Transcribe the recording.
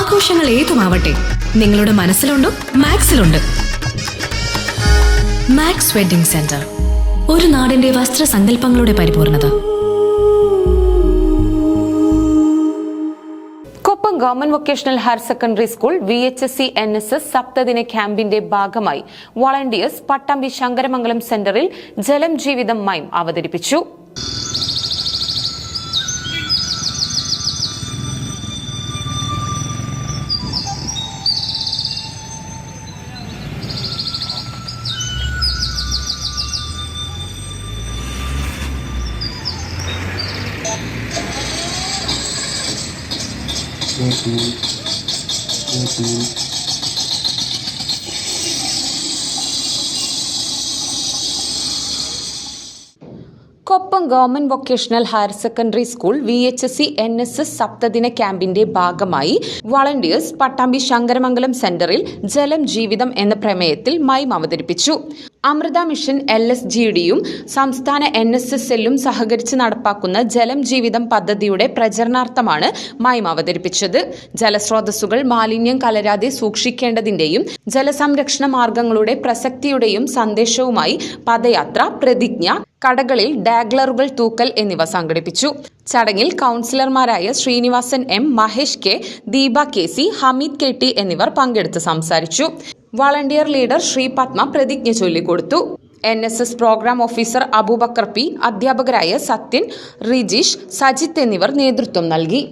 ആഘോഷങ്ങൾ ഏതുമാവട്ടെ, നിങ്ങളുടെ മനസ്സിലുണ്ടോ മാക്സിലുണ്ട്. മാക്സ് വെഡിംഗ് സെന്റർ, ഒരു നാടിന്റെ വസ്ത്രസങ്കല്പങ്ങളുടെ പരിപൂർണത. Koppam government vocational higher secondary school VHSC NSS സപ്തദിന ക്യാമ്പിന്റെ ഭാഗമായി വളണ്ടിയേഴ്സ് പട്ടാമ്പി ശങ്കരമംഗലം സെന്ററിൽ ജലം ജീവിതം മൈം അവതരിപ്പിച്ചു. Koppam government vocational higher secondary school VHSC NSS സപ്തദിന ക്യാമ്പിന്റെ ഭാഗമായി വളണ്ടിയേഴ്സ് പട്ടാമ്പി ശങ്കരമംഗലം സെന്ററിൽ ജലം ജീവിതം എന്ന പ്രമേയത്തിൽ മൈം അവതരിപ്പിച്ചു. അമൃത മിഷൻ LSGDയും സംസ്ഥാന NSSLും സഹകരിച്ച് നടപ്പാക്കുന്ന ജലം ജീവിതം പദ്ധതിയുടെ പ്രചരണാർത്ഥമാണ് മൈം അവതരിപ്പിച്ചത്. ജലസ്രോതസ്സുകൾ മാലിന്യം കലരാതെ സൂക്ഷിക്കേണ്ടതിന്റെയും ജലസംരക്ഷണ മാർഗങ്ങളുടെ പ്രസക്തിയുടെയും സന്ദേശവുമായി പദയാത്ര, പ്രതിജ്ഞ, കടകളിൽ ഡാഗ്ലറുകൾ തൂക്കൽ എന്നിവ സംഘടിപ്പിച്ചു. ചടങ്ങിൽ കൗൺസിലർമാരായ Sreenivasan M, Mahesh K, Deepa KC, Hameed KT എന്നിവർ പങ്കെടുത്ത് സംസാരിച്ചു. വളണ്ടിയർ ലീഡർ ശ്രീ പത്മ പ്രതിജ്ഞ ചൊല്ലിക്കൊടുത്തു. NSS program officer Abubakar P, അധ്യാപകരായ സത്യൻ, റിജീഷ്, സജിത്ത് എന്നിവർ നേതൃത്വം നൽകി.